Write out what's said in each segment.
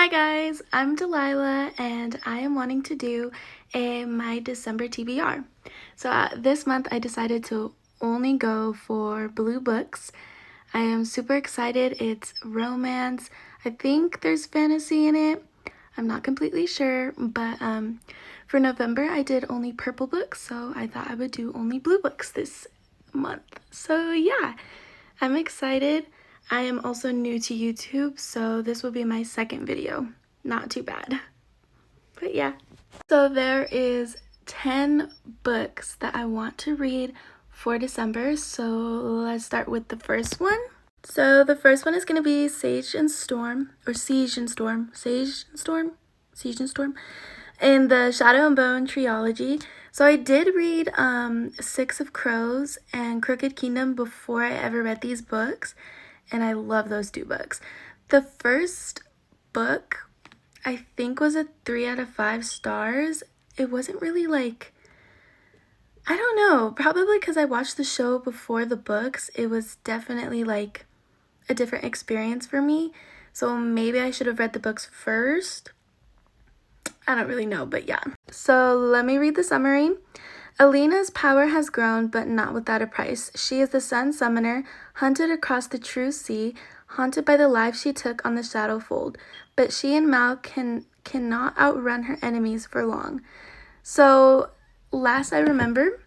Hi guys, I'm Delilah and I am wanting to do my December TBR. So this month I decided to only go for blue books. I am super excited. It's romance. I think there's fantasy in it. I'm not completely sure, but for November I did only purple books, so I thought I would do only blue books this month. So yeah, I'm excited. I am also new to YouTube, so this will be my second video. Not too bad. But yeah. So there is 10 books that I want to read for December, so let's start with the first one. So the first one is going to be Siege and Storm in the Shadow and Bone trilogy. So I did read Six of Crows and Crooked Kingdom before I ever read these books, and I love those two books. The first book I think was a 3 out of 5 stars. It wasn't really like, I don't know, probably because I watched the show before the books. It was definitely like a different experience for me. So maybe I should have read the books first. I don't really know, but yeah. So let me read the summary. Alina's power has grown, but not without a price. She is the Sun Summoner, hunted across the true sea, haunted by the life she took on the Shadowfold. But she and Mal cannot outrun her enemies for long. So, last I remember,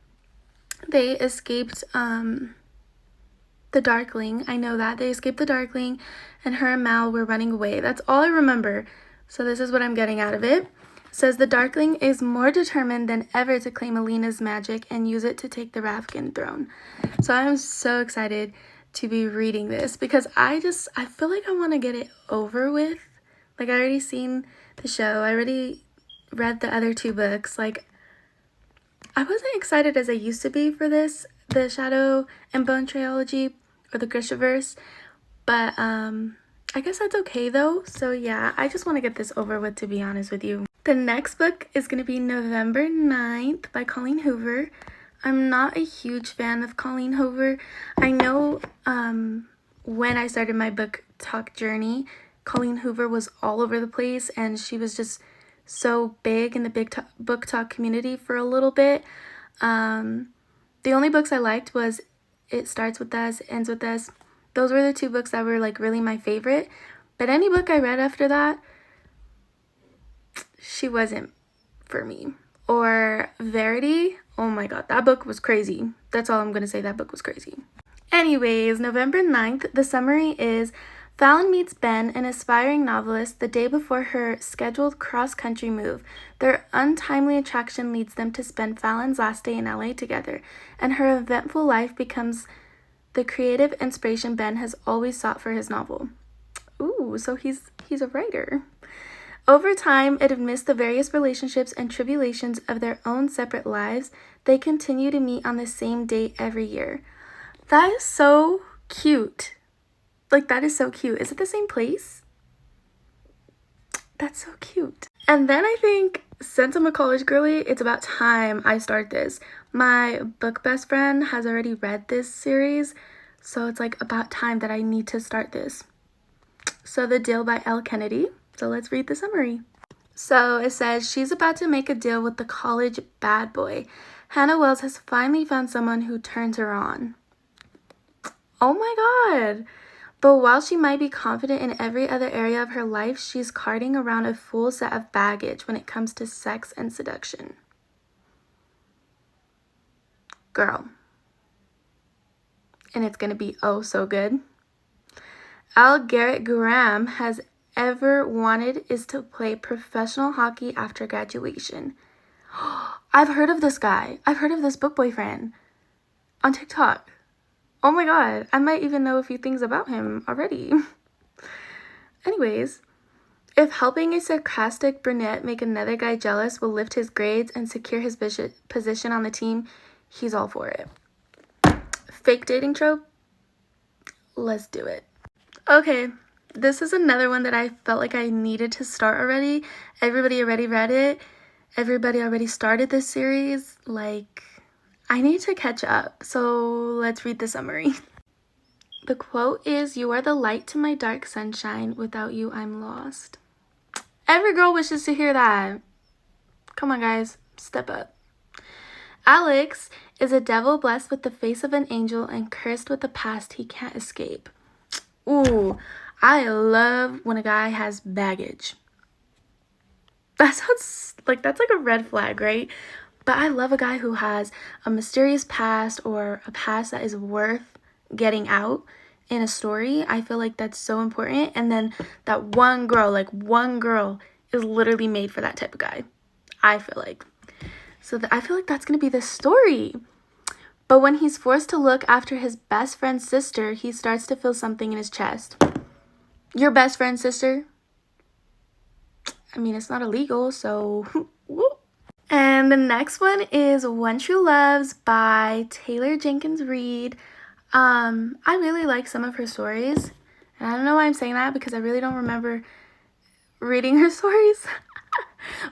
they escaped the Darkling. I know that. They escaped the Darkling, and her and Mal were running away. That's all I remember. So this is what I'm getting out of it. Says the Darkling is more determined than ever to claim Alina's magic and use it to take the Ravkan throne. So I'm so excited to be reading this because I feel like I want to get it over with. Like, I already seen the show. I already read the other 2 books. Like, I wasn't excited as I used to be for this, the Shadow and Bone trilogy or the Grishaverse. But I guess that's okay though. So yeah, I just want to get this over with, to be honest with you. The next book is going to be November 9th by Colleen Hoover. I'm not a huge fan of Colleen Hoover. I know when I started my book talk journey, Colleen Hoover was all over the place and she was just so big in the book talk community for a little bit. The only books I liked was It Starts With Us, Ends With Us. Those were the 2 books that were like really my favorite. But any book I read after that, she wasn't for me. Or Verity, oh my god, that book was crazy. That's all I'm gonna say, that book was crazy. Anyways, November 9th, the summary is Fallon meets Ben, an aspiring novelist, the day before her scheduled cross-country move. Their untimely attraction leads them to spend Fallon's last day in LA together, and her eventful life becomes the creative inspiration Ben has always sought for his novel. Ooh, so he's a writer. Over time, and amidst the various relationships and tribulations of their own separate lives, they continue to meet on the same date every year. That is so cute. Like, that is so cute. Is it the same place? That's so cute. And then I think, since I'm a college girly, it's about time I start this. My book best friend has already read this series, so it's like about time that I need to start this. So The Deal by Elle Kennedy. So let's read the summary. So it says, she's about to make a deal with the college bad boy. Hannah Wells has finally found someone who turns her on. Oh my god. But while she might be confident in every other area of her life, she's carting around a full set of baggage when it comes to sex and seduction. Girl. And it's gonna be oh so good. All Garrett Graham has ever wanted is to play professional hockey after graduation. I've heard of this guy. I've heard of this book boyfriend on TikTok. Oh my god, I might even know a few things about him already. Anyways, if helping a sarcastic brunette make another guy jealous will lift his grades and secure his position on the team, he's all for it. Fake dating trope? Let's do it. Okay, this is another one that I felt like I needed to start already. Everybody already read it. Everybody already started this series. Like, I need to catch up. So let's read the summary. The quote is, "You are the light to my dark sunshine. Without you, I'm lost." Every girl wishes to hear that. Come on, guys. Step up. Alex is a devil blessed with the face of an angel and cursed with a past he can't escape. Ooh, I love when a guy has baggage. That sounds like that's like a red flag, right? But I love a guy who has a mysterious past or a past that is worth getting out in a story. I feel like that's so important. And then that one girl is literally made for that type of guy. I feel like. So I feel like that's going to be the story. But when he's forced to look after his best friend's sister, he starts to feel something in his chest. Your best friend's sister? I mean, it's not illegal, so whoop. And the next one is One True Loves by Taylor Jenkins Reid. I really like some of her stories. And I don't know why I'm saying that because I really don't remember reading her stories.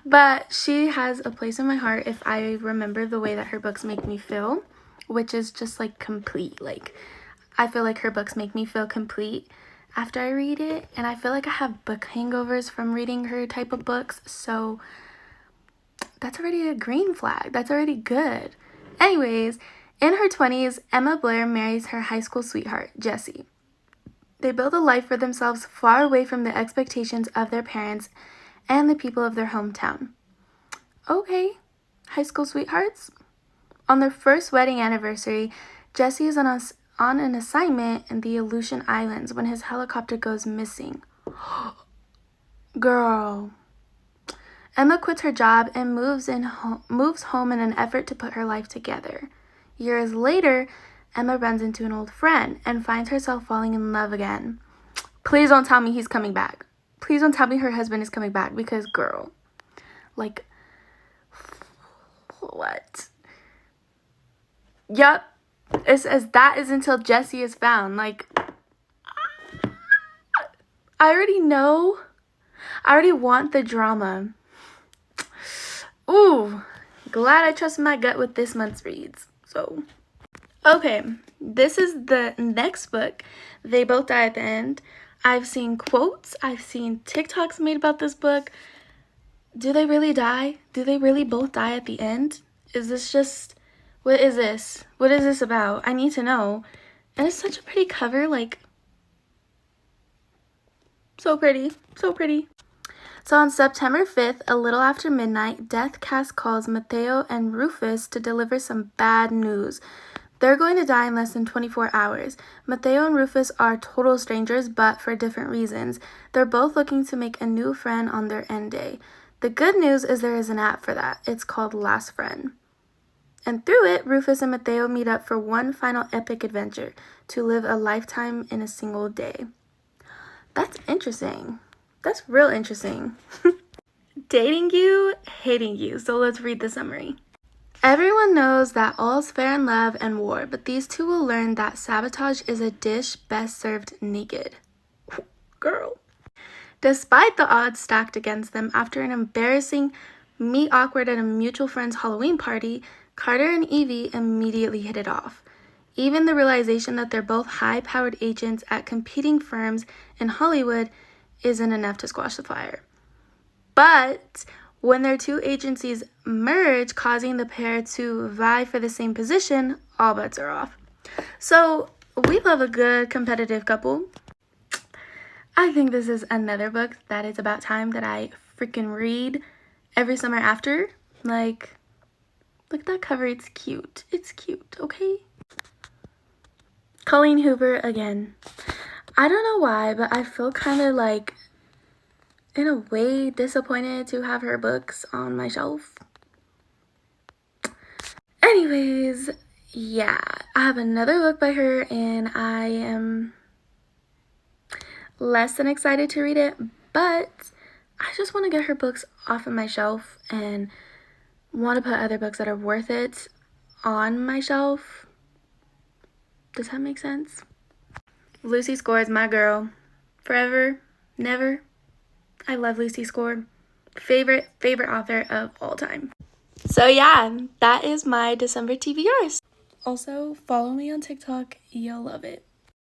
But she has a place in my heart if I remember the way that her books make me feel, which is just like complete. Like, I feel like her books make me feel complete after I read it. And I feel like I have book hangovers from reading her type of books. So that's already a green flag. That's already good. Anyways, in her 20s, Emma Blair marries her high school sweetheart, Jesse. They build a life for themselves far away from the expectations of their parents and the people of their hometown. Okay, high school sweethearts. On their first wedding anniversary, Jesse is on an assignment in the Aleutian Islands when his helicopter goes missing. Girl. Emma quits her job and moves home in an effort to put her life together. Years later, Emma runs into an old friend and finds herself falling in love again. Please don't tell me he's coming back. Please don't tell me her husband is coming back because, girl, like, what? Yup. It says that is until Jesse is found. Like, I already know. I already want the drama. Ooh, glad I trusted my gut with this month's reads. So, okay, this is the next book. They Both Die at the End. I've seen quotes. I've seen TikToks made about this book. Do they really die? Do they really both die at the end? Is this just... What is this? What is this about? I need to know. And it's such a pretty cover. Like, so pretty. So pretty. So on September 5th, a little after midnight, Death Cast calls Mateo and Rufus to deliver some bad news. They're going to die in less than 24 hours. Mateo and Rufus are total strangers, but for different reasons. They're both looking to make a new friend on their end day. The good news is there is an app for that. It's called Last Friend. And through it, Rufus and Mateo meet up for one final epic adventure, to live a lifetime in a single day. That's interesting. That's real interesting. Dating you, hating you. So let's read the summary. Everyone knows that all's fair in love and war, but these two will learn that sabotage is a dish best served naked. Girl. Despite the odds stacked against them, after an embarrassing meet awkward at a mutual friend's Halloween party, Carter and Evie immediately hit it off. Even the realization that they're both high-powered agents at competing firms in Hollywood isn't enough to squash the fire. But when their two agencies merge, causing the pair to vie for the same position, all bets are off. So, we love a good competitive couple. I think this is another book that is about time that I freaking read every summer after. Like, look at that cover. It's cute. It's cute, okay? Colleen Hoover again. I don't know why, but I feel kind of like, in a way, disappointed to have her books on my shelf. Anyways, yeah, I have another book by her and I am less than excited to read it, but I just want to get her books off of my shelf and want to put other books that are worth it on my shelf. Does that make sense? Lucy Score is my girl. Forever, never. I love Lucy Score. Favorite author of all time. So yeah, that is my December TBRs. Also, follow me on TikTok. You'll love it.